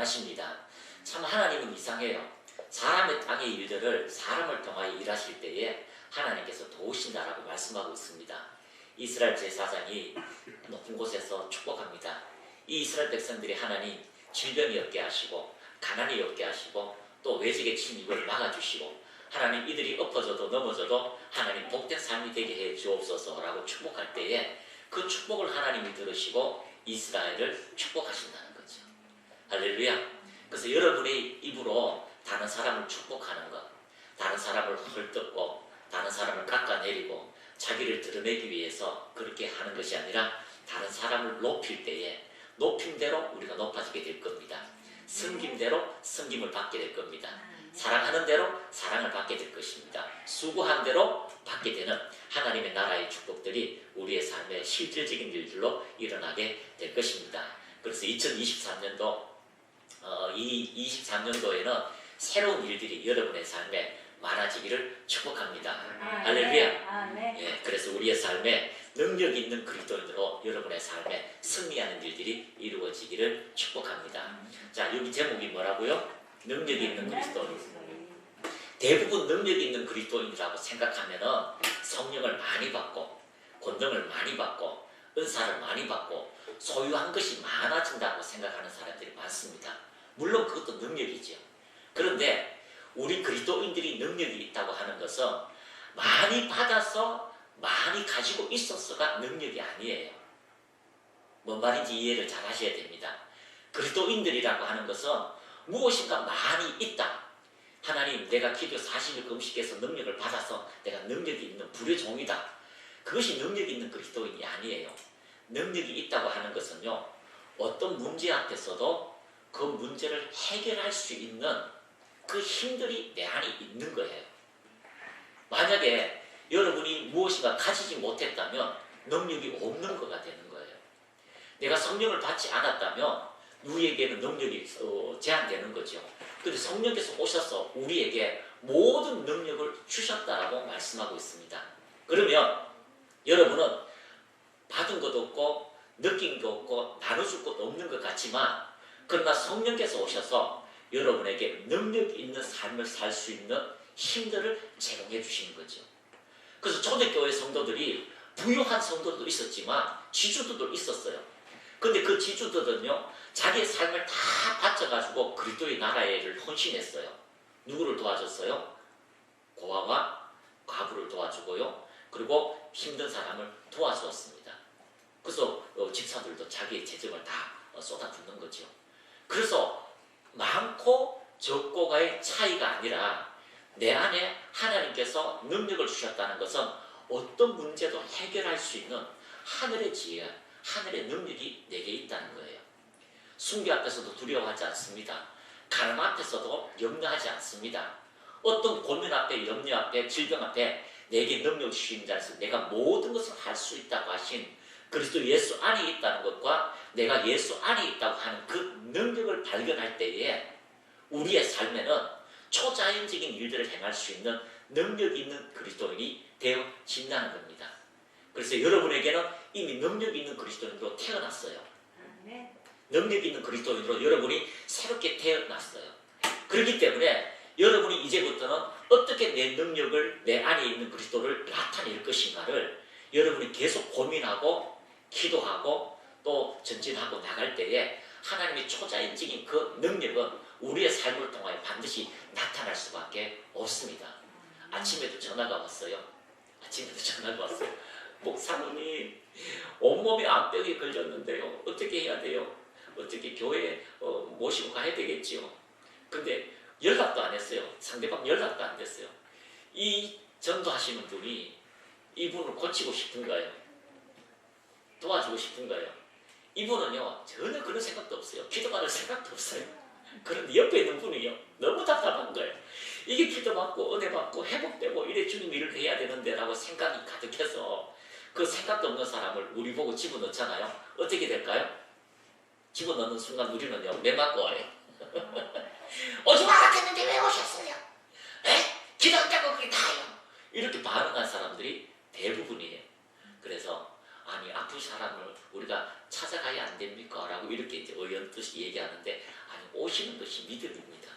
하십니다. 참 하나님은 이상해요. 사람의 땅의 일들을 사람을 통하여 일하실 때에 하나님께서 도우신다라고 말씀하고 있습니다. 이스라엘 제사장이 높은 곳에서 축복합니다. 이 이스라엘 백성들이 하나님 질병이 없게 하시고 가난이 없게 하시고 또 외적의 침입을 막아주시고 하나님 이들이 엎어져도 넘어져도 하나님 복된 삶이 되게 해 주옵소서라고 축복할 때에 그 축복을 하나님이 들으시고 이스라엘을 축복하신다는 거죠. 할렐루야. 그래서 여러분의 입으로 다른 사람을 축복하는 것, 다른 사람을 헐뜯고 다른 사람을 깎아내리고 자기를 드러내기 위해서 그렇게 하는 것이 아니라 다른 사람을 높일 때에 높임대로 우리가 높아지게 될 겁니다. 섬김대로 섬김을 받게 될 겁니다. 사랑하는 대로 사랑을 받게 될 것입니다. 수고한 대로 받게 되는 하나님의 나라의 축복들이 우리의 삶에 실질적인 일들로 일어나게 될 것입니다. 그래서 2023년도 이 23년도에는 새로운 일들이 여러분의 삶에 많아지기를 축복합니다. 할렐루야. 예, 그래서 우리의 삶에 능력 있는 그리스도인으로 여러분의 삶에 승리하는 일들이 이루어지기를 축복합니다. 자, 여기 제목이 뭐라고요? 능력 있는 그리스도인. 대부분 능력 있는 그리스도인이라고 생각하면은 성령을 많이 받고 권능을 많이 받고 은사를 많이 받고 소유한 것이 많아진다고 생각하는 사람들이 많습니다. 물론 그것도 능력이죠. 그런데 우리 그리스도인들이 능력이 있다고 하는 것은 많이 받아서 많이 가지고 있어서가 능력이 아니에요. 뭔 말인지 이해를 잘 하셔야 됩니다. 그리스도인들이라고 하는 것은 무엇인가 많이 있다. 하나님, 내가 기도 40일 금식해서 능력을 받아서 내가 능력이 있는 불의 종이다. 그것이 능력이 있는 그리스도인이 아니에요. 능력이 있다고 하는 것은요, 어떤 문제 앞에서도 그 문제를 해결할 수 있는 그 힘들이 내 안에 있는 거예요. 만약에 여러분이 무엇인가 가지지 못했다면 능력이 없는 거가 되는 거예요. 내가 성령을 받지 않았다면 우리에게는 능력이 제한되는 거죠. 그런데 성령께서 오셔서 우리에게 모든 능력을 주셨다라고 말씀하고 있습니다. 그러면 여러분은 받은 것도 없고 느낀 것 없고 나눠줄 것도 없는 것 같지만 그러나 성령께서 오셔서 여러분에게 능력 있는 삶을 살 수 있는 힘들을 제공해 주시는 거죠. 그래서 초대교회 성도들이 부유한 성도도 있었지만 지주들도 있었어요. 근데 그 지주들은요, 자기의 삶을 다 바쳐가지고 그리스도의 나라의 일을 헌신했어요. 누구를 도와줬어요? 고아와 과부를 도와주고요. 그리고 힘든 사람을 도와주었습니다. 그래서 집사들도 자기의 재정을 다 쏟아붓는 거죠. 그래서 많고 적고가의 차이가 아니라 내 안에 하나님께서 능력을 주셨다는 것은 어떤 문제도 해결할 수 있는 하늘의 지혜, 하늘의 능력이 내게 있다는 거예요. 순교 앞에서도 두려워하지 않습니다. 가난 앞에서도 염려하지 않습니다. 어떤 고민 앞에, 염려 앞에, 질병 앞에 내게 능력 주신 자에서 내가 모든 것을 할 수 있다고 하신 그리스도 예수 안에 있다는 것과 내가 예수 안에 있다고 하는 그 능력을 발견할 때에 우리의 삶에는 초자연적인 일들을 행할 수 있는 능력 있는 그리스도인이 되어진다는 겁니다. 그래서 여러분에게는 이미 능력 있는 그리스도인으로 태어났어요. 능력 있는 그리스도인으로 여러분이 새롭게 태어났어요. 그렇기 때문에 여러분이 이제부터는 어떻게 내 능력을 내 안에 있는 그리스도를 나타낼 것인가를 여러분이 계속 고민하고 기도하고 또 전진하고 나갈 때에 하나님의 초자연적인 그 능력은 우리의 삶을 통하여 반드시 나타날 수밖에 없습니다. 아침에도 전화가 왔어요. 목사님이 온몸에 암벽이 걸렸는데요. 어떻게 해야 돼요? 어떻게 교회에 모시고 가야 되겠지요? 근데 연락도 안 했어요. 상대방 연락도 안 됐어요. 이 전도하시는 분이 이분을 고치고 싶은 거예요. 도와주고 싶은 거예요. 이분은요, 전혀 그런 생각도 없어요. 기도받을 생각도 없어요. 그런데 옆에 있는 분이요, 너무 답답한 거예요. 이게 기도받고 은혜받고 회복되고 이래 주님 일을 해야 되는데 라고 생각이 가득해서 그 생각도 없는 사람을 우리 보고 집어넣잖아요. 어떻게 될까요? 집어넣는 순간 우리는요, 매 맞고 와요. 오지 말았겠는데 왜 오셨어요? 에? 기도한다고 그게 다예요. 이렇게 반응한 사람들이 대부분이에요. 그래서 아니 아픈 사람을 우리가 찾아가야 안 됩니까? 라고 이렇게 이제 어연듯이 얘기하는데 아니 오시는 것이 믿음입니다.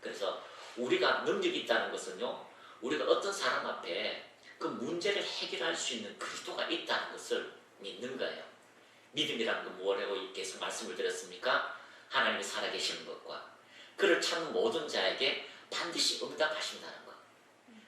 그래서 우리가 능력이 있다는 것은요, 우리가 어떤 사람 앞에 그 문제를 해결할 수 있는 그리스도가 있다는 것을 믿는 거예요. 믿음이라는 건 뭐라고 계속 말씀을 드렸습니까? 하나님이 살아계시는 것과 그를 찾는 모든 자에게 반드시 응답하신다는 것.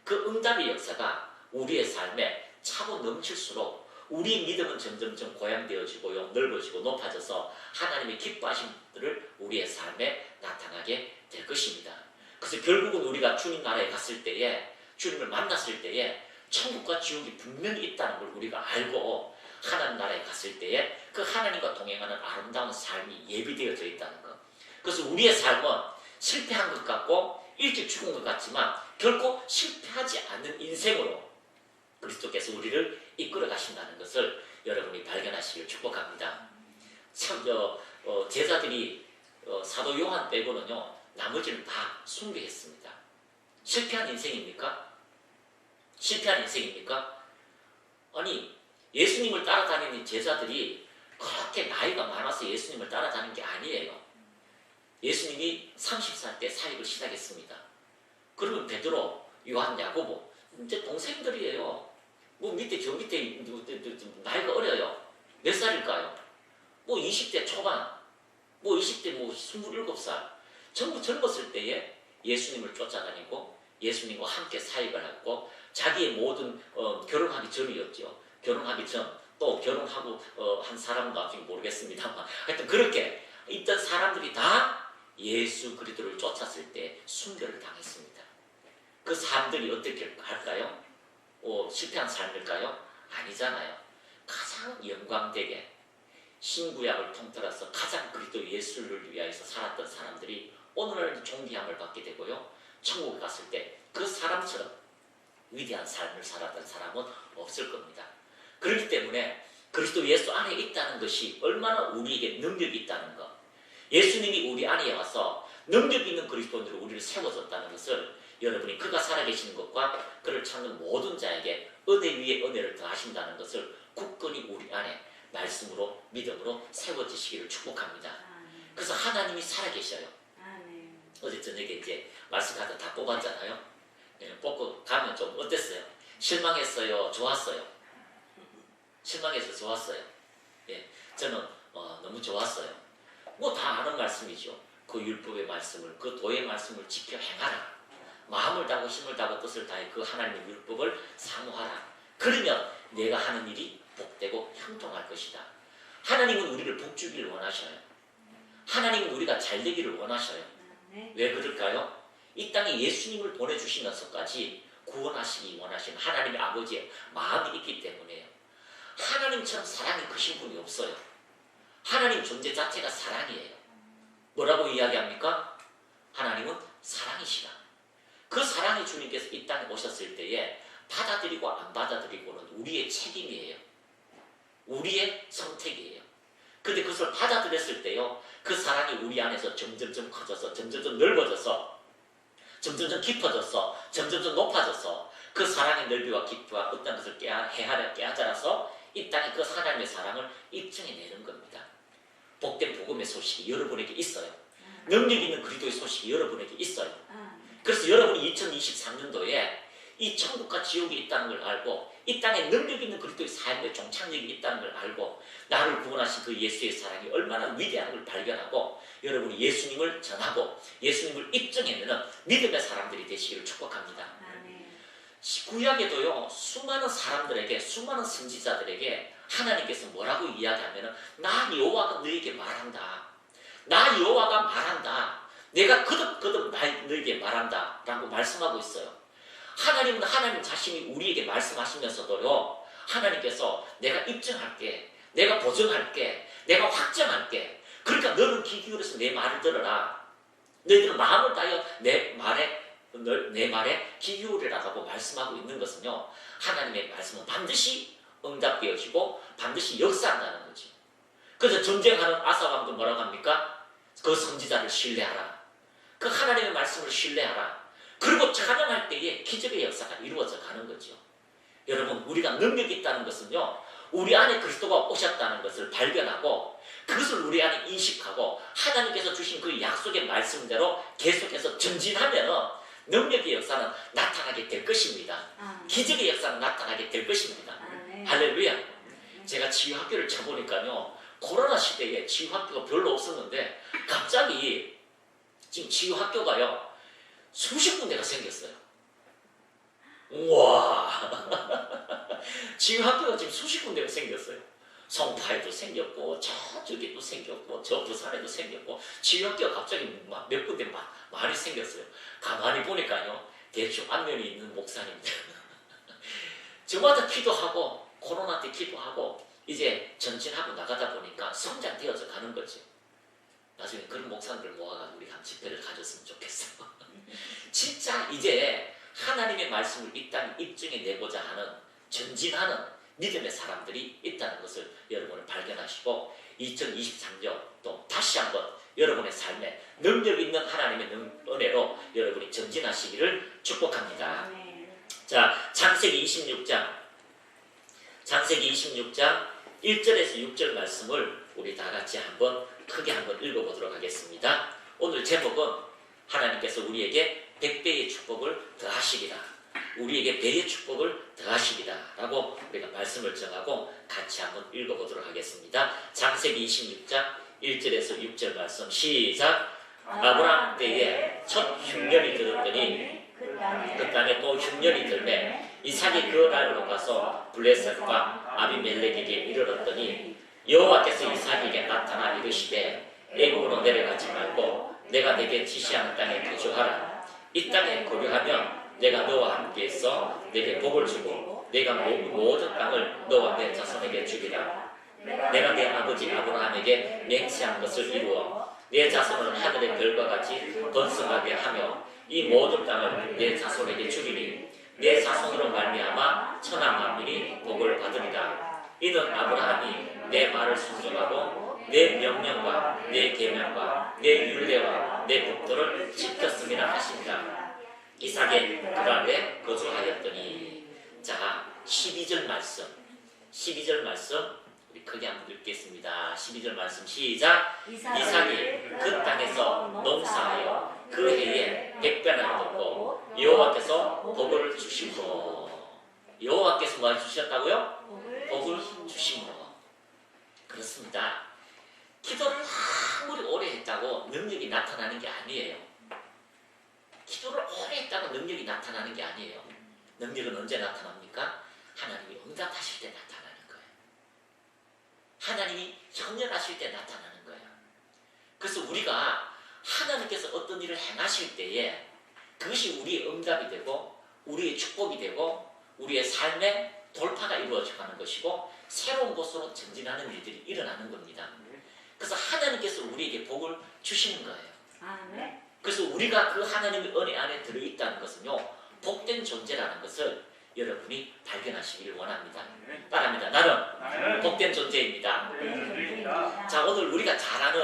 그 응답의 역사가 우리의 삶에 차고 넘칠수록 우리의 믿음은 점점점 고양되어지고요, 넓어지고 높아져서 하나님의 기뻐하심들을 우리의 삶에 나타나게 될 것입니다. 그래서 결국은 우리가 주님 나라에 갔을 때에, 주님을 만났을 때에 천국과 지옥이 분명히 있다는 걸 우리가 알고 하나님 나라에 갔을 때에 그 하나님과 동행하는 아름다운 삶이 예비되어져 있다는 것. 그래서 우리의 삶은 실패한 것 같고 일찍 죽은 것 같지만 결코 실패하지 않는 인생으로 그리스도께서 우리를 이끌어 가신다는 것을 여러분이 발견하시길 축복합니다. 참 제자들이 사도 요한 빼고는요, 나머지는 다 숭배했습니다. 실패한 인생입니까? 실패한 인생입니까? 아니, 예수님을 따라다니는 제자들이 그렇게 나이가 많아서 예수님을 따라다니는 게 아니에요. 예수님이 30살 때 사역을 시작했습니다. 그러면 베드로, 요한, 야고보 이제 동생들이에요. 뭐 밑에 저 밑에 나이가 어려요. 몇 살일까요? 뭐 20대 초반, 뭐 20대 뭐 27살 전부 젊었을 때에 예수님을 쫓아다니고 예수님과 함께 사역을 하고 자기의 모든 결혼하기 전이었죠. 결혼하기 전, 또 결혼하고 한 사람은 나중에 모르겠습니다만 하여튼 그렇게 있던 사람들이 다 예수 그리스도를 쫓았을 때 순교를 당했습니다. 그 사람들이 어떻게 할까요? 실패한 삶일까요? 아니잖아요. 가장 영광되게 신구약을 통틀어서 가장 그리스도 예수를 위하여서 살았던 사람들이 오늘날 존귀함을 받게 되고요. 천국에 갔을 때 그 사람처럼 위대한 삶을 살았던 사람은 없을 겁니다. 그렇기 때문에 그리스도 예수 안에 있다는 것이 얼마나 우리에게 능력이 있다는 것, 예수님이 우리 안에 와서 능력 있는 그리스도인으로 우리를 세워줬다는 것을 여러분이 그가 살아계시는 것과 그를 찾는 모든 자에게 은혜 위에 은혜를 더하신다는 것을 굳건히 우리 안에 말씀으로 믿음으로 세워지시기를 축복합니다. 그래서 하나님이 살아계셔요. 어제 저녁에 이제 말씀 카드 다 뽑았잖아요. 뽑고 가면 좀 어땠어요? 실망했어요? 좋았어요? 실망해서 좋았어요. 예, 저는 너무 좋았어요. 뭐 다 아는 말씀이죠. 그 율법의 말씀을, 그 도의 말씀을 지켜 행하라. 마음을 다하고 힘을 다하고 뜻을 다해 그 하나님의 율법을 사모하라. 그러면 내가 하는 일이 복되고 형통할 것이다. 하나님은 우리를 복주기를 원하셔요. 하나님은 우리가 잘되기를 원하셔요. 왜 그럴까요? 이 땅에 예수님을 보내주시면서까지 구원하시기 원하시는 하나님의 아버지의 마음이 있기 때문에요. 하나님처럼 사랑이 크신 분이 없어요. 하나님 존재 자체가 사랑이에요. 뭐라고 이야기합니까? 하나님은 사랑이시라. 그 사랑의 주님께서 이 땅에 오셨을 때에 받아들이고 안 받아들이고는 우리의 책임이에요. 우리의 선택이에요. 근데 그것을 받아들였을 때요, 그 사랑이 우리 안에서 점점점 커져서 점점점 넓어져서 점점점 깊어져서 점점점 높아져서 그 사랑의 넓이와 깊이와 어떤 것을 깨달아서 이 땅에 그 하나님의 사랑을 입증해내는 겁니다. 복된 복음의 소식이 여러분에게 있어요. 능력 있는 그리스도의 소식이 여러분에게 있어요. 그래서 여러분이 2023년도에 이 천국과 지옥이 있다는 걸 알고 이 땅에 능력 있는 그리스도의 삶의 종착역이 있다는 걸 알고 나를 구원하신 그 예수의 사랑이 얼마나 위대한 걸 발견하고 여러분이 예수님을 전하고 예수님을 입증해내는 믿음의 사람들이 되시기를 축복합니다. 구약에도요, 수많은 사람들에게, 수많은 선지자들에게 하나님께서 뭐라고 이야기하면 나 여호와가 너에게 말한다. 나 여호와가 말한다. 내가 거듭거듭 너에게 말한다 라고 말씀하고 있어요. 하나님은 하나님 자신이 우리에게 말씀하시면서도요, 하나님께서 내가 입증할게, 내가 보증할게, 내가 확정할게. 그러니까 너는 귀 기울여서 내 말을 들어라. 너희들은 마음을 다하여 내 말에 귀 기울이라고 말씀하고 있는 것은요, 하나님의 말씀은 반드시 응답되어지고 반드시 역사한다는 거죠. 그래서 전쟁하는 아사왕도 뭐라고 합니까? 그 선지자를 신뢰하라. 그 하나님의 말씀을 신뢰하라. 그리고 찬양할 때에 기적의 역사가 이루어져 가는 거죠. 여러분, 우리가 능력이 있다는 것은요, 우리 안에 그리스도가 오셨다는 것을 발견하고 그것을 우리 안에 인식하고 하나님께서 주신 그 약속의 말씀대로 계속해서 전진하면 능력의 역사는 나타나게 될 것입니다. 기적의 역사는 나타나게 될 것입니다. 할렐루야. 제가 치유학교를 쳐보니까요, 코로나 시대에 치유학교가 별로 없었는데 갑자기 지금 치유학교가요 수십 군데가 생겼어요. 우와. 치유학교가 지금 수십 군데가 생겼어요. 성파에도 생겼고 저쪽에도 생겼고 저 부산에도 생겼고 치유학교가 갑자기 몇 군데 많이 생겼어요. 가만히 보니까요 대충 안면이 있는 목사님들 저마다 기도하고 코로나 때 기도하고 이제 전진하고 나가다 보니까 성장되어져 가는 거죠. 나중에 그런 목사님들 모아가지고 우리 한 집회를 가졌으면 좋겠어. 진짜 이제 하나님의 말씀을 이 땅에 입증해내고자 하는 전진하는 믿음의 사람들이 있다는 것을 여러분은 발견하시고 2023년 또 다시 한번 여러분의 삶에 능력 있는 하나님의 은혜로 여러분이 전진하시기를 축복합니다. 자, 창세기 26장 1절에서 6절 말씀을 우리 다 같이 한번 크게 한번 읽어보도록 하겠습니다. 오늘 제목은 하나님께서 우리에게 100배의 축복을 더하시리라, 우리에게 배의 축복을 더하시리라 라고 우리가 말씀을 정하고 같이 한번 읽어보도록 하겠습니다. 창세기 26장 1절에서 6절 말씀 시작. 아브라함 때에 첫 흉년이 들었더니 그 땅에 또 흉년이 들매 이삭이 그 날로 가서 블레셋과 아비멜렉에게 이르렀더니 여호와께서 이삭에게 나타나 이르시되 애굽으로 내려가지 말고 내가 내게 지시하는 땅에 거주하라. 이 땅에 거주하면 내가 너와 함께해서 내게 복을 주고 내가 모든 땅을 너와 내 자손에게 주리라. 내가 내 아버지 아브라함에게 맹세한 것을 이루어 내 자손을 하늘의 별과 같이 번성하게 하며 이 모든 땅을 내 자손에게 주리니 내 자손으로 말미암아 천하 만민이 복을 받으리라. 이는 아브라함이 내 말을 순종하고 내 명령과 내 계명과 내 율례와 내 법도를 지켰음이라 하십니다. 이삭의 그랄에 거주하였더니. 자, 12절 말씀 우리 크게 한번 읽겠습니다. 12절 말씀 시작. 이삭이 그 땅에서 농사하여 그 해에 100배나 얻었고 여호와께서 복을 주심으로. 여호와께서 뭐 주셨다고요? 복을 주심으로. 그렇습니다. 기도를 아무리 오래 했다고 능력이 나타나는 게 아니에요. 기도를 오래 했다고 능력이 나타나는 게 아니에요. 능력은 언제 나타납니까? 하나님이 응답하실 때 나타나는 거예요. 하나님이 현현하실 때 나타나는 거예요. 그래서 우리가 하나님께서 어떤 일을 행하실 때에 그것이 우리의 응답이 되고 우리의 축복이 되고 우리의 삶의 돌파가 이루어져 가는 것이고 새로운 곳으로 전진하는 일들이 일어나는 겁니다. 그래서 하나님께서 우리에게 복을 주시는 거예요. 그래서 우리가 그 하나님의 은혜 안에 들어있다는 것은요 복된 존재라는 것을 여러분이 발견하시기를 원합니다. 따라합니다. 나는 복된 존재입니다. 자, 오늘 우리가 잘 아는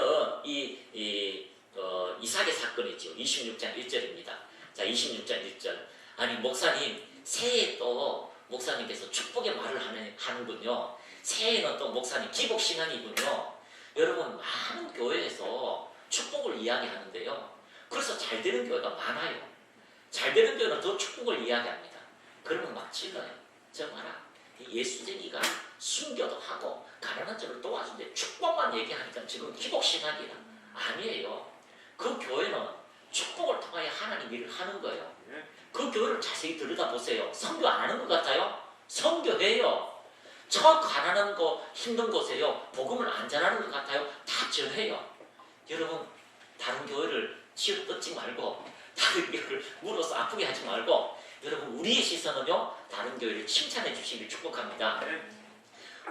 이삭의 사건이죠. 26장 1절입니다. 자, 26장 1절. 아니 목사님 새해에 또 목사님께서 축복의 말을 하는군요. 새해에는 또 목사님 기복신앙이군요. 여러분 많은 교회에서 축복을 이야기하는데요. 그래서 잘 되는 교회가 많아요. 잘 되는 교회는 더 축복을 이야기합니다. 그러면 막 질러요. 저 봐라. 예수쟁이가 순교도 하고 가난한 자를 도와주는데 축복만 얘기하니까 지금 기복신학이라. 아니에요. 그 교회는 축복을 통하여 하나님 일을 하는 거예요. 그 교회를 자세히 들여다보세요. 선교 안 하는 것 같아요? 선교해요. 저 가난한 거 힘든 곳에요. 복음을 안 전하는 것 같아요? 다 전해요. 여러분 다른 교회를 치워 뜯지 말고 다른 교회를 물어서 아프게 하지 말고 여러분 우리의 시선은요 다른 교회를 칭찬해 주시길 축복합니다.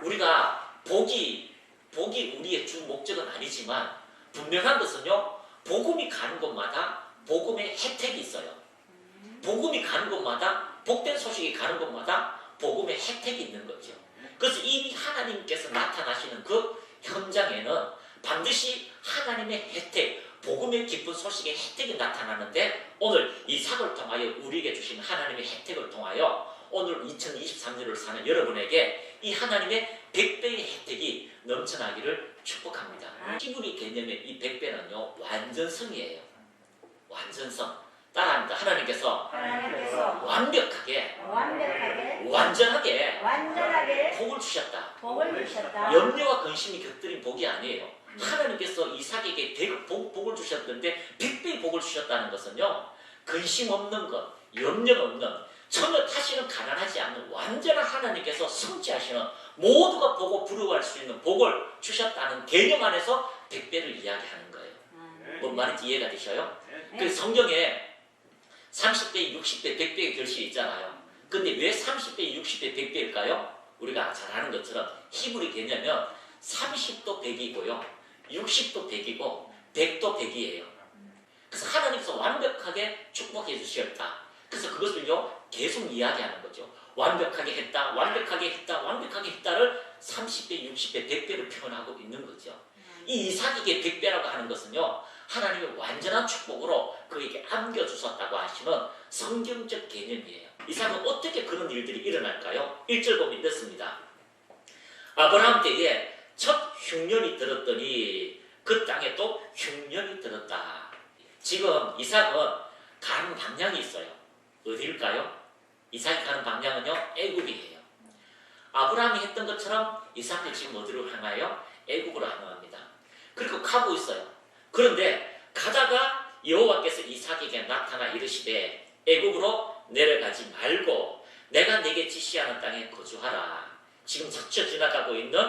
우리가 복이 우리의 주 목적은 아니지만 분명한 것은요 복음이 가는 곳마다 복음의 혜택이 있어요. 복음이 가는 곳마다 복된 소식이 가는 곳마다 복음의 혜택이 있는 거죠. 그래서 이미 하나님께서 나타나시는 그 현장에는 반드시 하나님의 혜택, 복음의 기쁜 소식의 혜택이 나타나는데 오늘 이삭을 통하여 우리에게 주신 하나님의 혜택을 통하여 오늘 2023년을 사는 여러분에게 이 하나님의 100배의 혜택이 넘쳐나기를 축복합니다. 히브리 개념의 이 100배는요 완전성이에요. 완전성. 따라합니다. 하나님께서 완벽하게 완전하게 복을 주셨다. 염려와 근심이 곁들인 복이 아니에요. 하나님께서 이삭에게 복을 주셨는데 100배의 복을 주셨다는 것은요 근심 없는 것, 염려 없는, 전혀 다시는 가난하지 않는 완전한 하나님께서 성취하시는, 모두가 보고 부러워할 수 있는 복을 주셨다는 개념 안에서 100배를 이야기하는 거예요. 뭔 말인지 이해가 되셔요? 그 성경에 30배, 60배, 100배의 결실이 있잖아요. 근데 왜 30배, 60배, 100배일까요? 우리가 잘 아는 것처럼 히브리 개념은 30도 100이고요. 60도 100이고 100도 100이에요. 그래서 하나님께서 완벽하게 축복해 주셨다. 그래서 그것을요 계속 이야기하는 거죠. 완벽하게 했다, 완벽하게 했다, 완벽하게 했다를 30배, 60배, 100배로 표현하고 있는 거죠. 이 이삭에게 100배라고 하는 것은요 하나님의 완전한 축복으로 그에게 안겨주셨다고 하시는 성경적 개념이에요. 이삭은 어떻게 그런 일들이 일어날까요? 1절 보면 이렇습니다. 아브라함 때에 첫 흉년이 들었더니 그 땅에 또 흉년이 들었다. 지금 이삭은 가는 방향이 있어요. 어디일까요? 이삭이 가는 방향은요 애굽이에요. 아브라함이 했던 것처럼 이삭도 지금 어디로 향하여? 애굽으로 향합니다. 그리고 가고 있어요. 그런데 가다가 여호와께서 이삭에게 나타나 이르시되 일국으로 내려가지 말고 내가 네게 지시하는 땅에 거주하라. 지금 스쳐 지나가고 있는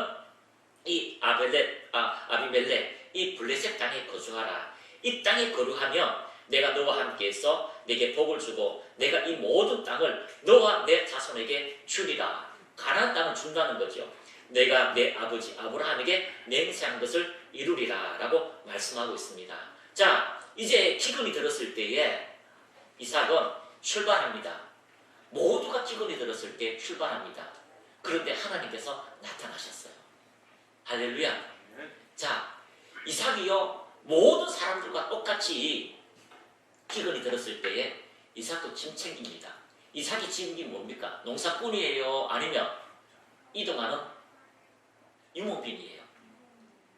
이 아비멜렉 이 블레셋 땅에 거주하라. 이 땅에 거주하면 내가 너와 함께해서 네게 복을 주고 내가 이 모든 땅을 너와 내 자손에게 주리라. 가나안 땅을 준다는 거죠. 내가 내 아버지 아브라함에게 맹세한 것을 이루리라 라고 말씀하고 있습니다. 자, 이제 기근이 들었을 때에 이삭은 출발합니다. 모두가 기근이 들었을 때 출발합니다. 그런데 하나님께서 나타나셨어요. 할렐루야. 자, 이삭이요 모든 사람들과 똑같이 기근이 들었을 때에 이삭도 짐 챙깁니다. 이삭이 짐이 뭡니까? 농사꾼이에요? 아니면 이동하는 유목민이에요?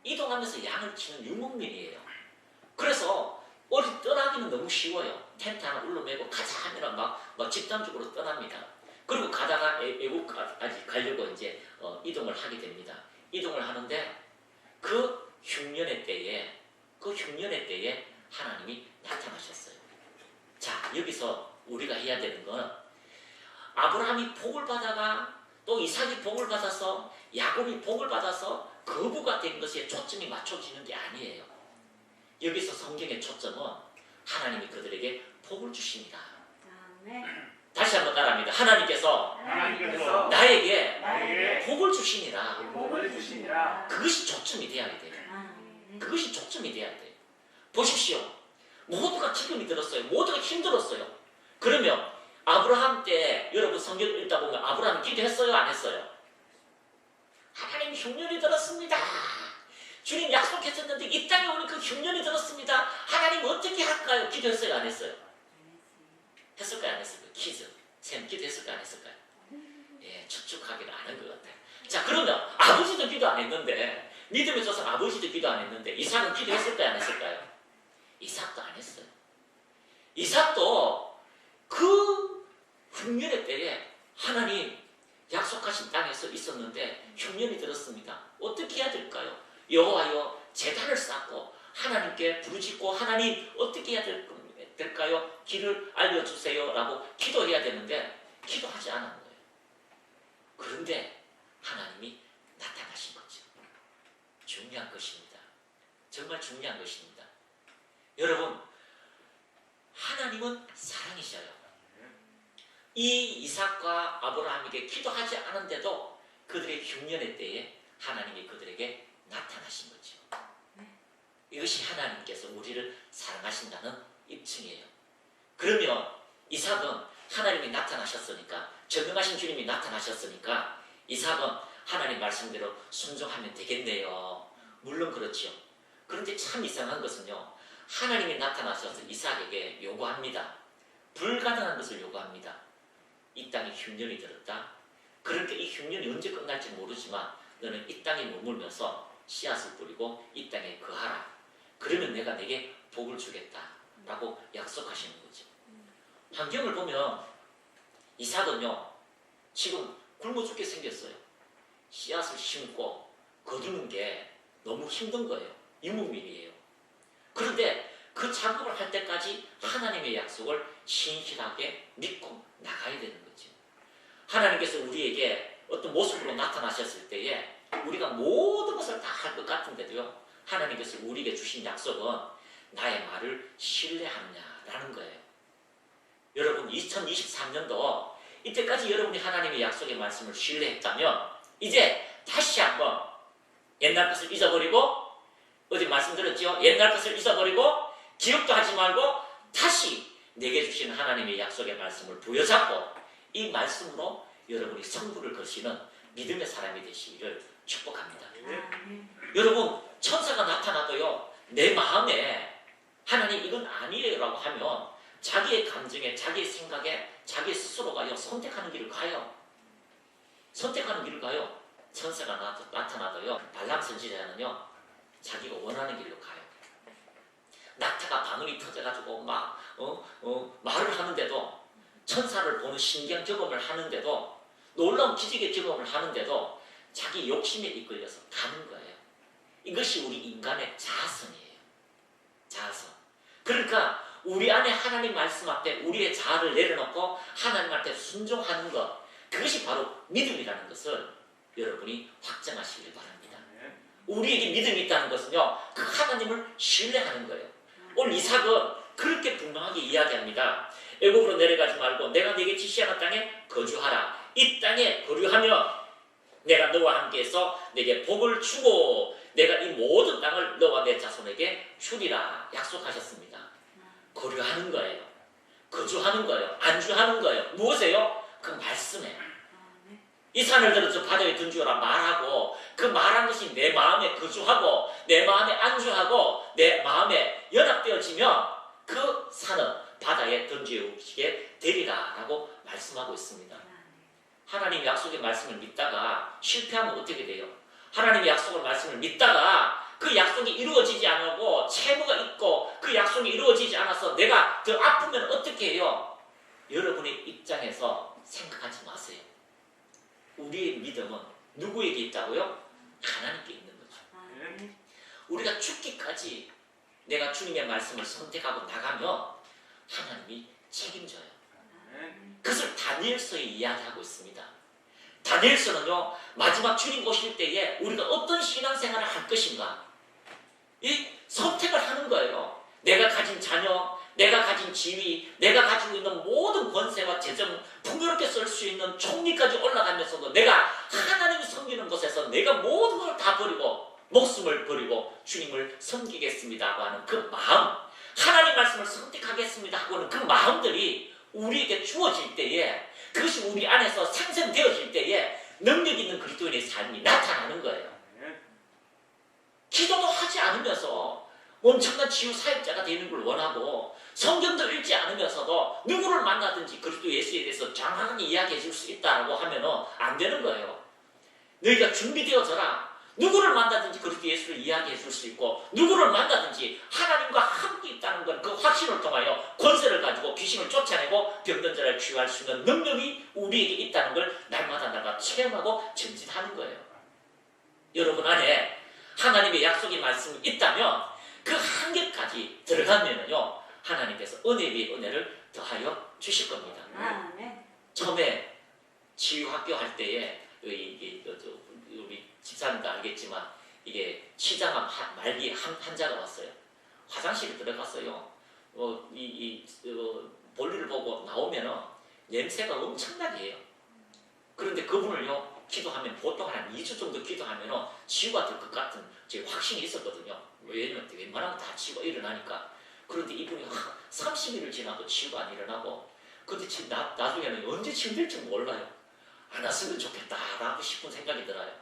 이동하면서 양을 치는 유목민이에요. 그래서 어디 떠나기는 너무 쉬워요. 텐트 하나 울러매고 가자 하면 막 집단적으로 떠납니다. 그리고 가다가 애국까지 가려고 이제 이동을 하게 됩니다. 이동을 하는데 그 흉년의 때에 하나님이 나타나셨어요. 자, 여기서 우리가 해야 되는 건 아브라함이 복을 받아가 또 이삭이 복을 받아서 야곱이 복을 받아서 거부가 된 것에 초점이 맞춰지는 게 아니에요. 여기서 성경의 초점은 하나님이 그들에게 복을 주십니다. 다시 한번 따라합니다. 하나님께서 나에게 복을 주시니라. 그것이 초점이 돼야 돼요. 그것이 초점이 돼야 돼요. 보십시오. 모두가 기근이 들었어요. 모두가 힘들었어요. 그러면 아브라함 때 여러분 성경 읽다 보면 아브라함이 기도했어요? 안 했어요? 하나님 흉년이 들었습니다. 주님 약속했었는데 이 땅에 오는 그 흉년이 들었습니다. 하나님 어떻게 할까요? 기도했어요? 안 했어요? 했을까요? 안 했을까요? 퀴즈. 쌤 기도했을까요? 안 했을까요? 예, 축축하기는 안 한 것 같아요. 자, 그러면 아버지도 기도 안 했는데 믿음의 조상 아버지도 기도 안 했는데 이삭은 기도했을까요? 안 했을까요? 이삭도 안 했어요. 이삭도 그 흉년의 때에 하나님 약속하신 땅에서 있었는데 흉년이 들었습니다. 어떻게 해야 될까요? 여호와여 제단을 쌓고 하나님께 부르짖고 하나님 어떻게 해야 될까요? 길을 알려주세요 라고 기도해야 되는데 기도하지 않은 거예요. 그런데 하나님이 나타나신 거죠. 중요한 것입니다. 정말 중요한 것입니다. 여러분, 하나님은 사랑이셔요. 이 이삭과 아브라함에게 기도하지 않은데도 그들의 흉년의 때에 하나님이 그들에게 나타나신 거죠. 이것이 하나님께서 우리를 사랑하신다는 입증이에요. 그러면 이삭은 하나님이 나타나셨으니까, 전능하신 주님이 나타나셨으니까 이삭은 하나님 말씀대로 순종하면 되겠네요. 물론 그렇죠. 그런데 참 이상한 것은요, 하나님이 나타나셔서 이삭에게 요구합니다. 불가능한 것을 요구합니다. 이 땅에 흉년이 들었다. 그러니까 이 흉년이 언제 끝날지 모르지만 너는 이 땅에 머물면서 씨앗을 뿌리고 이 땅에 거하라. 그러면 내가 내게 복을 주겠다라고 약속하시는 거죠. 환경을 보면 이삭은요 지금 굶어 죽게 생겼어요. 씨앗을 심고 거두는 게 너무 힘든 거예요. 유목민이에요. 그런데 그 작업을 할 때까지 하나님의 약속을 신실하게 믿고 나가야 되는 거죠. 하나님께서 우리에게 어떤 모습으로 나타나셨을 때에 우리가 모든 것을 다 할 것 같은데도요 하나님께서 우리에게 주신 약속은 나의 말을 신뢰하느냐라는 거예요. 여러분 2023년도 이때까지 여러분이 하나님의 약속의 말씀을 신뢰했다면 이제 다시 한번 옛날 것을 잊어버리고 어제 말씀드렸죠. 옛날 것을 잊어버리고 기억도 하지 말고 다시 내게 주신 하나님의 약속의 말씀을 부여잡고 이 말씀으로 여러분이 성부를 거시는 믿음의 사람이 되시기를 축복합니다. 여러분 천사가 나타나도요 내 마음에 하나님 이건 아니에요 라고 하면 자기의 감정에 자기의 생각에 자기 스스로가요 선택하는 길을 가요. 선택하는 길을 가요. 천사가 나타나도요 발람 선지자는요 자기가 원하는 길로 가요. 낙타가 바늘이 터져가지고 막 말을 하는데도 천사를 보는 신기한 경험을 하는데도 놀라운 기적의 경험을 하는데도 자기 욕심에 이끌려서 가는 거예요. 이것이 우리 인간의 자아성이에요. 자아성. 그러니까 우리 안에 하나님 말씀 앞에 우리의 자아를 내려놓고 하나님한테 순종하는 것 그것이 바로 믿음이라는 것을 여러분이 확정하시길 바랍니다. 우리에게 믿음이 있다는 것은요 그 하나님을 신뢰하는 거예요. 오늘 이삭은 그렇게 분명하게 이야기합니다. 애굽으로 내려가지 말고 내가 네게 지시하는 땅에 거주하라. 이 땅에 거류하며 내가 너와 함께해서 내게 복을 주고 내가 이 모든 땅을 너와 내 자손에게 주리라 약속하셨습니다. 거류하는 거예요. 거주하는 거예요. 안주하는 거예요. 무엇이에요? 그 말씀에. 이 산을 들어 저 바다에 던지어라 말하고 그 말한 것이 내 마음에 거주하고 내 마음에 안주하고 내 마음에 연합되어지면 그 산은 바다에 던지우시게 되리라 라고 말씀하고 있습니다. 하나님 약속의 말씀을 믿다가 실패하면 어떻게 돼요? 하나님의 약속의 말씀을 믿다가 그 약속이 이루어지지 않고 채무가 있고 그 약속이 이루어지지 않아서 내가 더 아프면 어떻게 해요? 여러분의 입장에서 생각하지 마세요. 우리의 믿음은 누구에게 있다고요? 하나님께 있는 거죠. 우리가 죽기까지 내가 주님의 말씀을 선택하고 나가면 하나님이 책임져요. 그것을 다니엘서에 이야기하고 있습니다. 다니엘서는요 마지막 주님 오실 때에 우리가 어떤 신앙생활을 할 것인가 이 선택을 하는 거예요. 내가 가진 자녀, 내가 가진 지위, 내가 가지고 있는 모든 권세와 재정 풍요롭게 쓸 수 있는 총리까지 올라가면서도 내가 하나님을 섬기는 곳에서 내가 모든 걸 다 버리고 목숨을 버리고 주님을 섬기겠습니다 하는 그 마음, 하나님 말씀을 선택하겠습니다 하고는 그 마음들이 우리에게 주어질 때에 그것이 우리 안에서 생성되어질 때에 능력 있는 그리스도인의 삶이 나타나는 거예요. 기도도 하지 않으면서 엄청난 치유 사역자가 되는 걸 원하고 성경도 읽지 않으면서도 누구를 만나든지 그리스도 예수에 대해서 장황하게 이야기해 줄 수 있다고 하면 안 되는 거예요. 너희가 준비되어져라. 누구를 만나든지 그리스도 예수를 이야기해 줄 수 있고 누구를 만나든지 하나님과 함께 있다는 건 그 확신을 통하여 권세를 가지고 귀신을 쫓아내고 병든 자를 치유할 수 있는 능력이 우리에게 있다는 걸 날마다 내가 체험하고 전진하는 거예요. 여러분 안에 하나님의 약속의 말씀이 있다면 그 한계까지 들어가면요 하나님께서 은혜 위에 은혜를 더하여 주실 겁니다. 처음에 치유학교 할 때에 우리 집사님도 알겠지만 이게 치장암 말기 환자가 왔어요. 화장실에 들어갔어요. 볼일을 보고 나오면은 냄새가 엄청나게 해요. 그런데 그분을요 기도하면 보통 한 2주 정도 기도하면은 치유가 될 것 같은 제 확신이 있었거든요. 왜냐면 웬만하면 다 치유가 일어나니까. 그런데 이분이 30일을 지나도 치유가 안 일어나고 근데 나중에는 언제 치유될지 몰라요. 안 왔으면 좋겠다라고 싶은 생각이 들어요.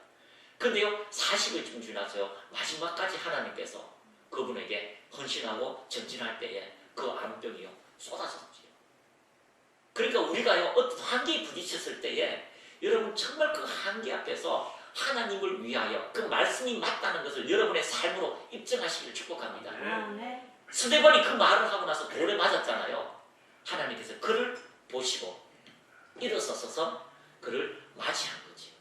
근데요 40일쯤 지나서요 마지막까지 하나님께서 그분에게 헌신하고 전진할 때에 그 암병이요 쏟아졌지요. 그러니까 우리가요 어떤 한계에 부딪혔을 때에 여러분 정말 그 한계 앞에서 하나님을 위하여 그 말씀이 맞다는 것을 여러분의 삶으로 입증하시기를 축복합니다. 스데반이 그 말을 하고 나서 돌에 맞았잖아요. 하나님께서 그를 보시고 일어서서 그를 맞이한 거지.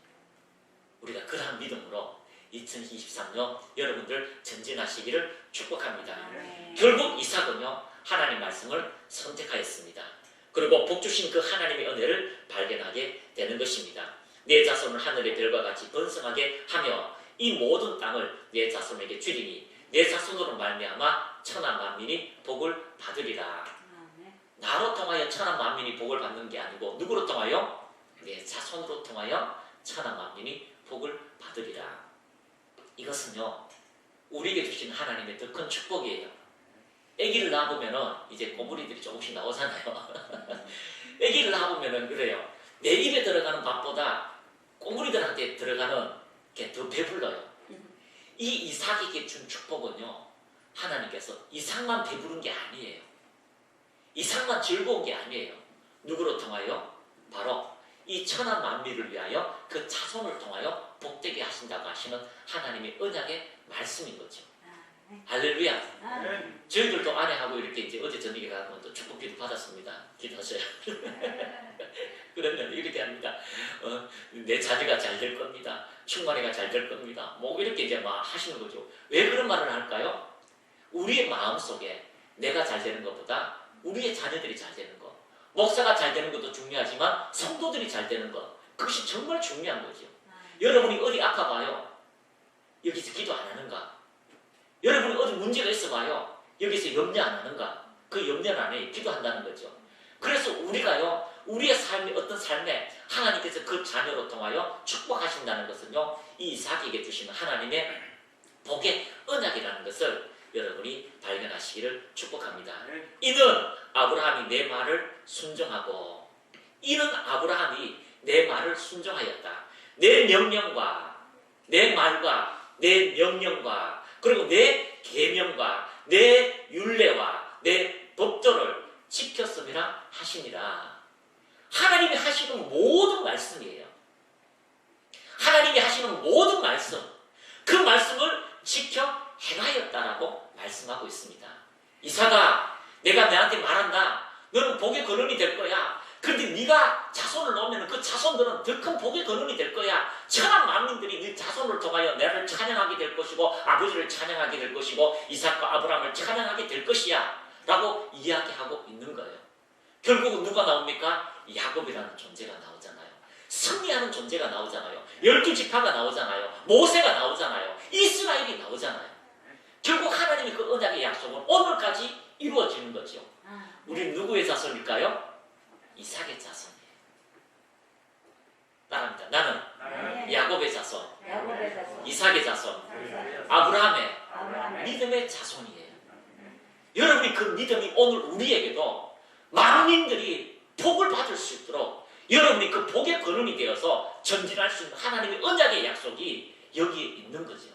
우리가 그러한 믿음으로 2023년 여러분들 전진하시기를 축복합니다. 결국 이삭은요 하나님 말씀을 선택하였습니다. 그리고 복 주신 그 하나님의 은혜를 발견하게 되는 것입니다. 내 자손을 하늘의 별과 같이 번성하게 하며 이 모든 땅을 내 자손에게 주리니 내 자손으로 말미암아 천하 만민이 복을 받으리라. 나로 통하여 천하 만민이 복을 받는 게 아니고 누구로 통하여? 내 자손으로 통하여 천하 만민이 복을 받으리라. 이것은요 우리에게 주신 하나님의 더 큰 축복이에요. 아기를 낳아보면은 이제 꼬부리들이 조금씩 나오잖아요. 아기를 낳아보면은 그래요. 내 입에 들어가는 밥보다 꼬부리들한테 들어가는 게 더 배불러요. 이 이삭에게 준 축복은요 하나님께서 이삭만 배부른 게 아니에요. 이삭만 즐거운 게 아니에요. 누구로 통하여? 바로 이 천하 만민을 위하여 그 자손을 통하여 복되게 하신다고 하시는 하나님의 언약의 말씀인 거죠. 할렐루야. 저희들도 아내하고 이렇게 이제 어제 저녁에 가면 또 축복기도 받았습니다. 기도하세요. 그러면 이렇게 합니다. 내 자녀가 잘 될 겁니다. 충만이가 잘 될 겁니다. 뭐 이렇게 이제 막 하시는 거죠. 왜 그런 말을 할까요? 우리의 마음 속에 내가 잘 되는 것보다 우리의 자녀들이 잘 되는 것, 목사가 잘 되는 것도 중요하지만 성도들이 잘 되는 것, 그것이 정말 중요한 거죠. 여러분이 어디 아파봐요. 여기서 기도 안 하는가? 여러분이 어디 문제가 있어봐요. 여기서 염려 안 하는가? 그 염려는 안 해. 기도한다는 거죠. 그래서 우리가요, 우리의 삶이 어떤 삶에 하나님께서 그 자녀로 통하여 축복하신다는 것은요, 이 이삭에게 주시는 하나님의 복의 언약이라는 것을 여러분이 발견하시기를 축복합니다. 이는 아브라함이 내 말을 순종하고, 이는 아브라함이 내 말을 순종하였다. 내 명령과 내 말과 내 명령과 그리고 내 계명과 내 율례와 내 법도를 지켰음이라 하시니라. 하나님이 하시는 모든 말씀이에요. 하나님이 하시는 모든 말씀, 그 말씀을 지켜 행하였다라고 말씀하고 있습니다. 이삭아, 내가 너한테 말한다. 너는 복의 근원이 될 거야. 그런데 네가 자손을 놓으면 그 자손들은 더 큰 복의 근원이 될 거야. 천하 만민들이 네 자손을 통하여 나를 찬양하게 될 것이고 아버지를 찬양하게 될 것이고 이삭과 아브라함을 찬양하게 될 것이야 라고 이야기하고 있는 거예요. 결국은 누가 나옵니까? 야곱이라는 존재가 나오잖아요. 승리하는 존재가 나오잖아요. 12지파가 나오잖아요. 모세가 나오잖아요. 이스라엘이 나오잖아요. 결국 하나님의 그 언약의 약속은 오늘까지 이루어지는 거죠. 우리 누구의 자손일까요? 이삭의 자손이에요. 따라합니다. 나는 야곱의 자손, 이삭의 자손, 아브라함의 믿음의 자손이에요. 여러분이 그 믿음이 오늘 우리에게도 만민들이 복을 받을 수 있도록 여러분이 그 복의 근원이 되어서 전진할 수 있는 하나님의 언약의 약속이 여기에 있는 거죠.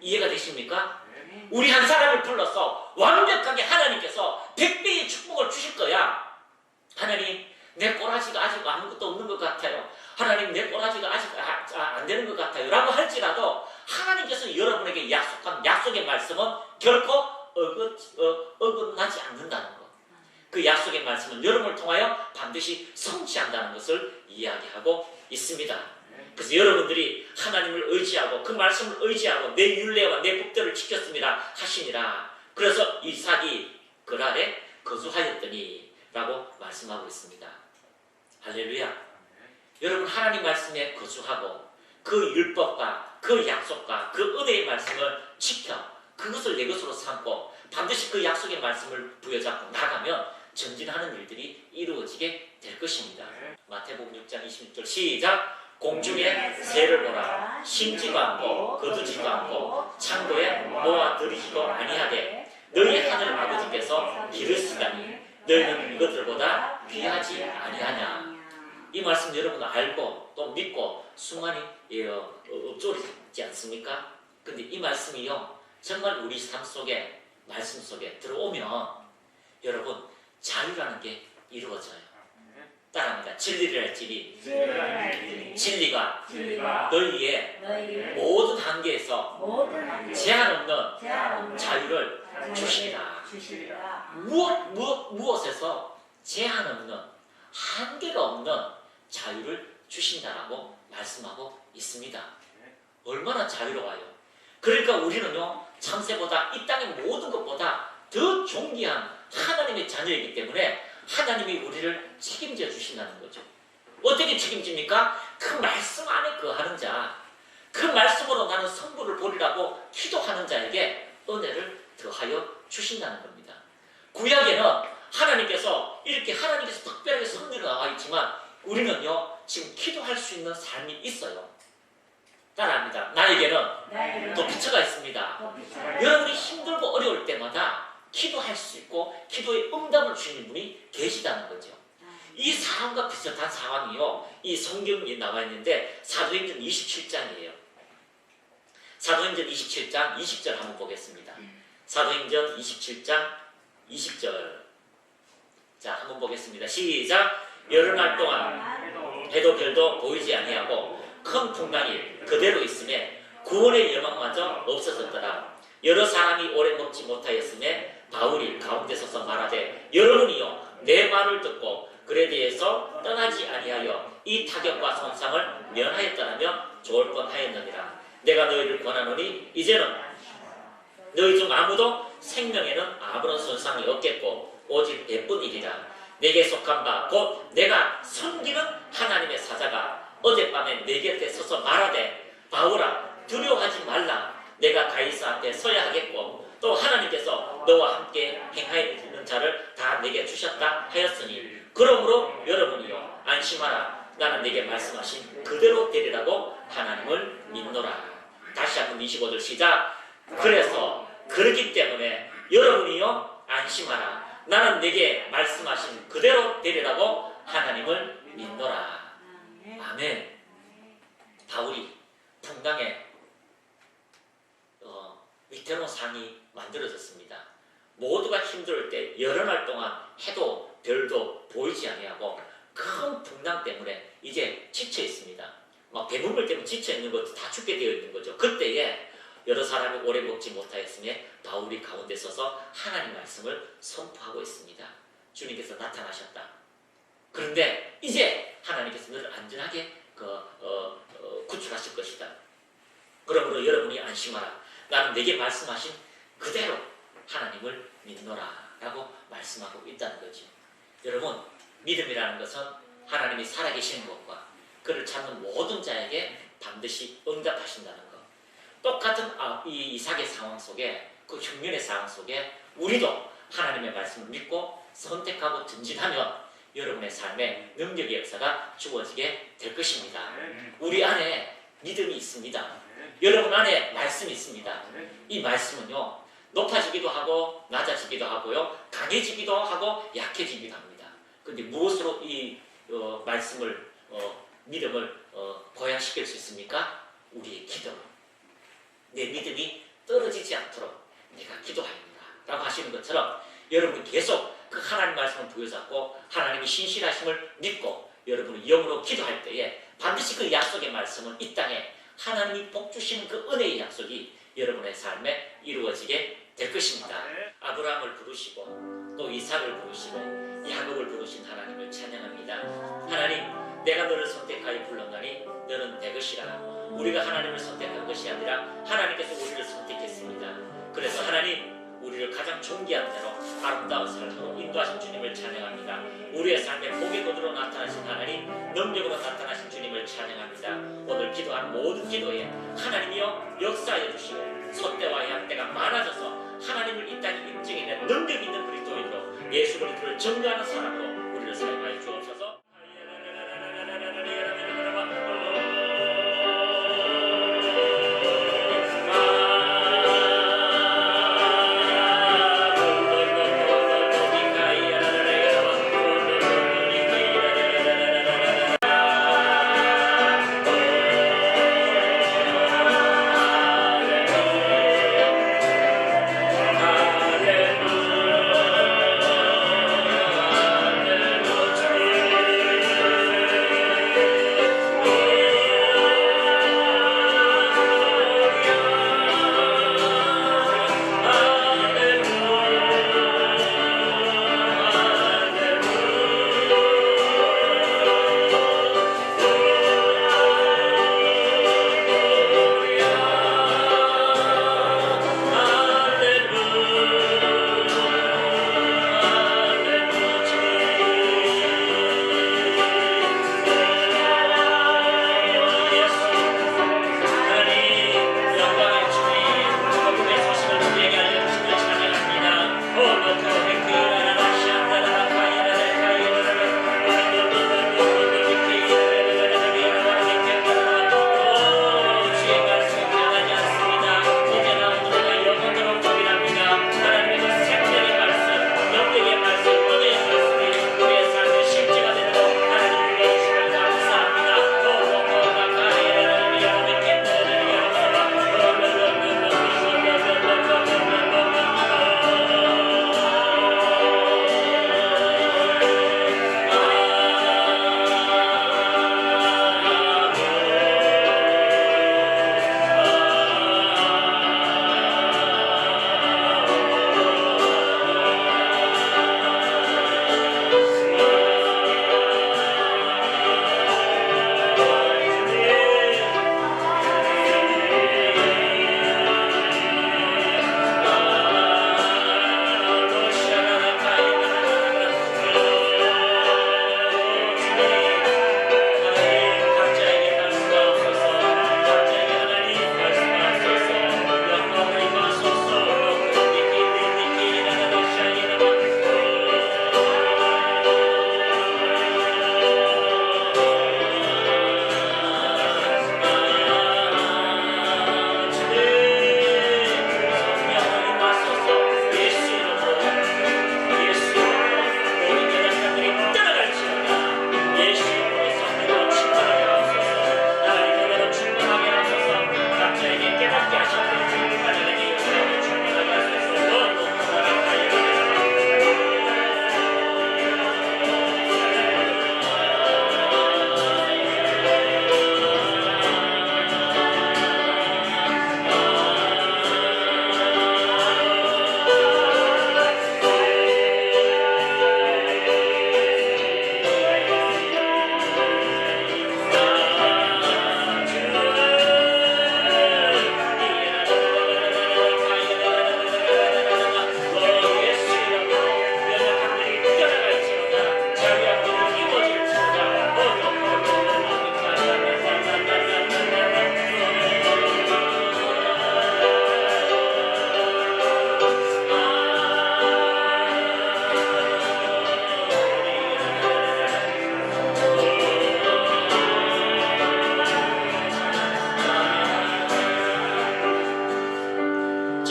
이해가 되십니까? 우리 한 사람을 불러서 완벽하게 하나님께서 100배의 축복을 주실 거야. 하나님, 내 꼬라지가 아직 아무것도 없는 것 같아요. 하나님, 내 꼬라지가 아직 안 되는 것 같아요. 라고 할지라도 하나님께서 여러분에게 약속한 약속의 말씀은 결코 어긋나지 않는다는 것. 그 약속의 말씀은 여러분을 통하여 반드시 성취한다는 것을 이야기하고 있습니다. 그래서 여러분들이 하나님을 의지하고 그 말씀을 의지하고 내 율례와 내 법도를 지켰습니다 하시니라. 그래서 이삭이 그랄에 거주하였더니 라고 말씀하고 있습니다. 할렐루야. 여러분 하나님 말씀에 거주하고 그 율법과 그 약속과 그 은혜의 말씀을 지켜 그것을 내 것으로 삼고 반드시 그 약속의 말씀을 부여잡고 나가면 전진하는 일들이 이루어지게 될 것입니다. 마태복음 6장 26절 시작. 공중에 새를 보라. 심지도 않고 거두지도 않고 창고에 모아 들이지도 아니하되 너희 하늘 아버지께서 기르시다니 너희는 이것들보다 귀하지 아니하냐. 이 말씀 여러분 알고 또 믿고 수많이 엎조리지 않습니까? 근데 이 말씀이요 정말 우리 삶 속에 말씀 속에 들어오면 여러분 자유라는 게 이루어져요. 따라합니다. 진리를 할지니 진리를 알지니 진리가 진리가 너희의 너희의 모든 한계에서 모든 한계 제한 없는 제한 없는 자유를 주시리라. 주시리라. 무엇에서 제한 없는 한계가 없는 자유를 주신다라고 말씀하고 있습니다. 얼마나 자유로워요. 그러니까 우리는요, 창세보다 이 땅의 모든 것보다 더 존귀한 하나님의 자녀이기 때문에 하나님이 우리를 책임져 주신다는 거죠. 어떻게 책임집니까? 그 말씀 안에 거하는 자, 그 말씀으로 나는 성부를 보리라고 기도하는 자에게 은혜를 더하여 주신다는 겁니다. 구약에는 하나님께서 이렇게 하나님께서 특별하게 성리로 나와 있지만 우리는요, 지금 기도할 수 있는 삶이 있어요. 따라합니다. 나에게는 또 비처가 있습니다. 여러분이 힘들고 어려울 때마다 기도할 수 있고 기도의 응답을 주시는 분이 계시다는 거죠. 이 상황과 비슷한 상황이요, 이 성경에 나와 있는데 사도행전 27장이에요. 사도행전 27장 20절 한번 보겠습니다. 사도행전 27장 20절. 자, 한번 보겠습니다. 시작. 여러 날 동안 해도 별도 보이지 아니하고 큰 풍랑이 그대로 있음에 구원의 열망마저 없어졌더라. 여러 사람이 오래 먹지 못하였음에 바울이 가운데 서서 말하되 여러분이요 내 말을 듣고 그레데에서 떠나지 아니하여 이 타격과 손상을 면하였더라면 좋을 뻔하였느니라. 내가 너희를 권하노니 이제는 너희 중 아무도 생명에는 아무런 손상이 없겠고 오직 예뿐이리라. 내게 속한 바 곧 내가 섬기는 하나님의 사자가 어젯밤에 내 곁에 서서 말하되 바울아 두려워하지 말라. 내가 가이사 앞에 서야 하겠고 또 하나님께서 너와 함께 행하여 자를 다 내게 주셨다 하였으니 그러므로 여러분이요 안심하라. 나는 내게 말씀하신 그대로 되리라고 하나님을 믿노라. 다시 한번 25절 시작. 그래서 그렇기 때문에 여러분이요 안심하라. 나는 내게 말씀하신 그대로 되리라고 하나님을 믿노라. 아멘. 바울이 풍랑에 위태로운 상이 만들어졌습니다. 모두가 힘들 때 여러 날 동안 해도 별도 보이지 아니하고 큰 풍랑 때문에 이제 지쳐 있습니다. 막 배불물 때문에 지쳐 있는 것도 다 죽게 되어 있는 거죠. 그때에 여러 사람이 오래 먹지 못하였음에 바울이 가운데 서서 하나님 말씀을 선포하고 있습니다. 주님께서 나타나셨다. 그런데 이제 하나님께서 너를 안전하게 구출하실 것이다. 그러므로 여러분이 안심하라. 나는 내게 말씀하신 그대로 하나님을 믿노라 라고 말씀하고 있다는 거죠. 여러분, 믿음이라는 것은 하나님이 살아계시는 것과 그를 찾는 모든 자에게 반드시 응답하신다는 것. 똑같은 이 이삭의 상황 속에, 그 흉년의 상황 속에 우리도 하나님의 말씀을 믿고 선택하고 전진하면 여러분의 삶에 능력의 역사가 주어지게 될 것입니다. 우리 안에 믿음이 있습니다. 여러분 안에 말씀이 있습니다. 이 말씀은요, 높아지기도 하고 낮아지기도 하고요, 강해지기도 하고 약해지기도 합니다. 그런데 무엇으로 이 말씀을 믿음을 보양시킬 수 있습니까? 우리의 기도. 내 믿음이 떨어지지 않도록 내가 기도하였노라 라고 하시는 것처럼 여러분이 계속 그 하나님 말씀을 부여잡고 하나님이 신실하심을 믿고 여러분이 영으로 기도할 때에 반드시 그 약속의 말씀은 이 땅에 하나님이 복 주시는 그 은혜의 약속이 여러분의 삶에 이루어지게 될 것입니다. 아브라함을 부르시고 또 이삭을 부르시고 야곱을 부르신 하나님을 찬양합니다. 하나님, 내가 너를 선택하여 불렀나니 너는 내 것이라. 우리가 하나님을 선택한 것이 아니라 하나님께서 우리를 선택했습니다. 그래서 하나님, 우리를 가장 존귀한 대로 아름다운 삶으로 인도하신 주님을 찬양합니다. 우리의 삶에 복의 거두로 나타나신 하나님, 능력으로 나타나신 주님을 찬양합니다. 오늘 기도한 모든 기도에 하나님이여 역사하여 주시고 소때와 양떼가 많아져서 하나님을 이 땅에 인정해낸 능력 있는 그리스도인으로 예수 그리스도를 전가하는 사람으로 우리를 사용하여 주옵소서.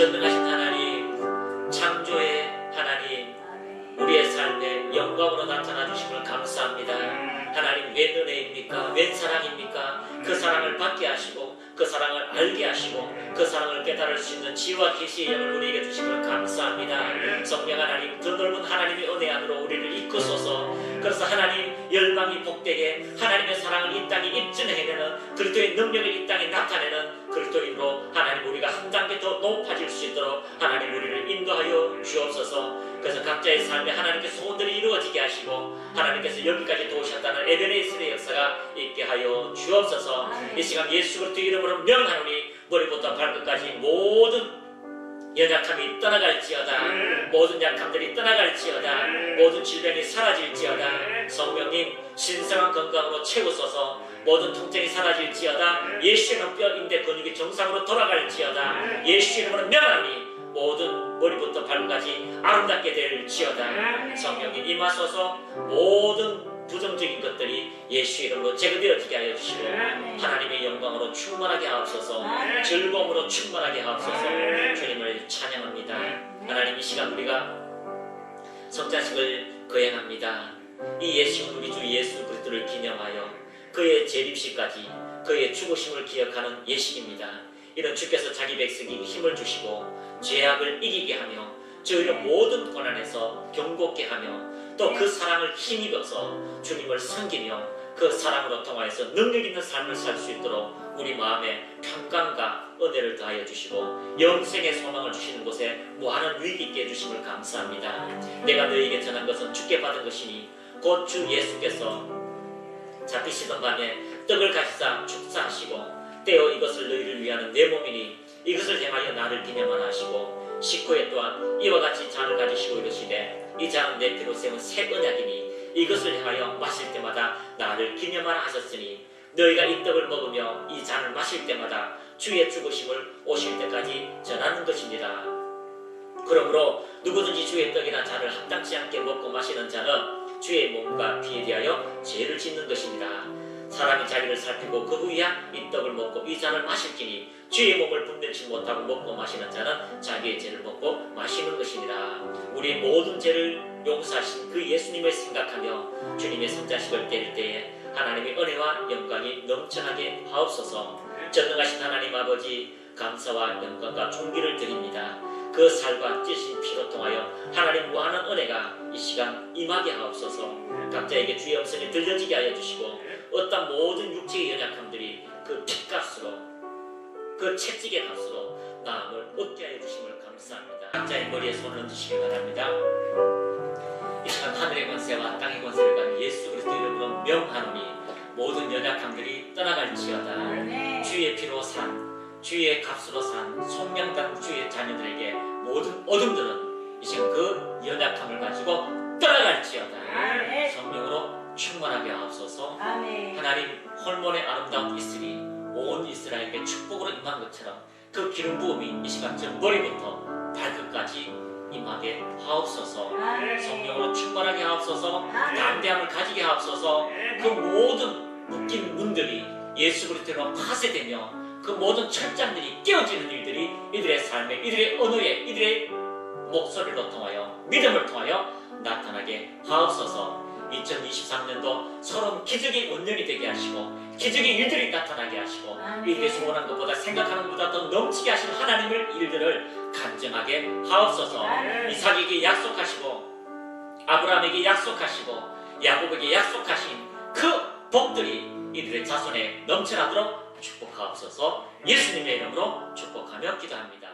전능하신 하나님, 창조의 하나님, 우리의 삶에 영광으로 나타나 주심을 감사합니다. 하나님, 웬 은혜입니까? 웬 사랑입니까? 그 사랑을 받게 하시고 그 사랑을 알게 하시고 그 사랑을 깨달을 수 있는 지혜와 계시의 영을 우리에게 주심을 감사합니다. 성령 하나님, 더 넓은 하나님의 은혜 안으로 우리를 이끄소서. 그래서 하나님, 열방이 복되게 하나님의 사랑을 이 땅에 입증해내는 그리스도의 능력을 이 땅에 나타내는 그리스도인으로 하나님, 우리가 한 단계 더 높아질 수 있도록 하나님, 우리를 인도하여 주옵소서. 그래서 각자의 삶에 하나님께서 소원들이 이루어지게 하시고 하나님께서 여기까지 도우셨다는 에베네이스의 역사가 있게 하여 주옵소서. 이 시간 예수 그리스도 이름으로 명하노니 머리부터 발끝까지 모든 연약함이 떠나갈지어다. 모든 약함들이 떠나갈지어다. 모든 질병이 사라질지어다. 성령님, 신성한 건강으로 채우소서. 모든 통증이 사라질지어다. 예수의 이름 뼈, 인대, 근육이 정상으로 돌아갈지어다. 예수의 이름으로 명하노니 모든 머리부터 발까지 아름답게 될지어다. 성령님 임하소서. 모든 부정적인 것들이 예수의 이름으로 제거되어지게 하여 주시고 하나님의 영광으로 충만하게 하옵소서. 즐거움으로 충만하게 하옵소서. 주님을 찬양합니다. 하나님, 이 시간 우리가 성자식을 거행합니다. 이 예식은 우리 주 예수 그리스도를 기념하여 그의 재림시까지 그의 죽으심을 기억하는 예식입니다. 이런 주께서 자기 백성에게 힘을 주시고 죄악을 이기게 하며 저희를 모든 고난에서 경고케 하며 또 그 사랑을 힘입어서 주님을 섬기며 그 사랑으로 통하여서 능력 있는 삶을 살 수 있도록 우리 마음에 평강과 은혜를 더하여 주시고 영생의 소망을 주시는 곳에 무한한 위기 있게 해주심을 감사합니다. 내가 너희에게 전한 것은 주께 받은 것이니 곧 주 예수께서 잡히시던 밤에 떡을 가시사 축사하시고 떼어 이것을 너희를 위하는 내 몸이니 이것을 행하여 나를 기념하라 하시고 19회 또한 이와 같이 잔을 가지시고 이르시되 이 잔은 내 피로 세운 새 언약이니 이것을 행하여 마실 때마다 나를 기념하라 하셨으니 너희가 이 떡을 먹으며 이 잔을 마실 때마다 주의 죽으심을 오실 때까지 전하는 것입니다. 그러므로 누구든지 주의 떡이나 잔을 합당치 않게 먹고 마시는 자는 주의 몸과 피에 대하여 죄를 짓는 것입니다. 사람이 자기를 살피고 그 후에야 이 떡을 먹고 이 잔을 마실지니 주의 몸을 분별치 못하고 먹고 마시는 자는 자기의 죄를 먹고 마시는 것입니다. 우리의 모든 죄를 용서하신 그 예수님을 생각하며 주님의 성자식을 때릴 때에 하나님의 은혜와 영광이 넘쳐나게 하옵소서. 전능하신 하나님 아버지, 감사와 영광과 존귀를 드립니다. 그 살과 찢으신 피로 통하여 하나님 무한한 은혜가 이 시간 임하게 하옵소서. 각자에게 주의 음성이 들려지게 하여 주시고 어떤 모든 육체의 연약함들이 그 핏값으로 그 채찍의 값으로 나음을 얻게 하여 주심을 감사합니다. 각자의 머리에 손을 얹으시기 바랍니다. 이 시간 하늘의 권세와 땅의 권세를 가진 예수 그리스도 이름으로 명하노니 모든 연약함들이 떠나갈지어다. 주의 피로 산, 주의 값으로 산 속량당 주의 자녀들에게 모든 어둠들은 이 시간 그 연약함을 가지고 떠나갈지어다. 성령으로 충만하게 하옵소서. 하나님, 홀몬의 아름다운 이슬이 온 이스라엘에게 축복으로 임한 것처럼 그 기름 부음이 이 시간 저 머리부터 발끝까지 임하게 하옵소서. 성령으로 충만하게 하옵소서. 담대함을 가지게 하옵소서. 그 모든 묶인 문들이 예수 그리스도로 파쇄되며 그 모든 철장들이 깨어지는 일들이 이들의 삶에, 이들의 언어에, 이들의 목소리로 통하여, 믿음을 통하여 나타나게 하옵소서. 2023년도 서로는 기적의 원년이 되게 하시고 기적의 일들이 나타나게 하시고 이들이 소원한 것보다 생각하는 것보다 더 넘치게 하신 하나님의 일들을 간증하게 하옵소서. 이삭에게 약속하시고 아브라함에게 약속하시고 야곱에게 약속하신 그 복들이 이들의 자손에 넘쳐나도록 축복하옵소서. 예수님의 이름으로 축복하며 기도합니다.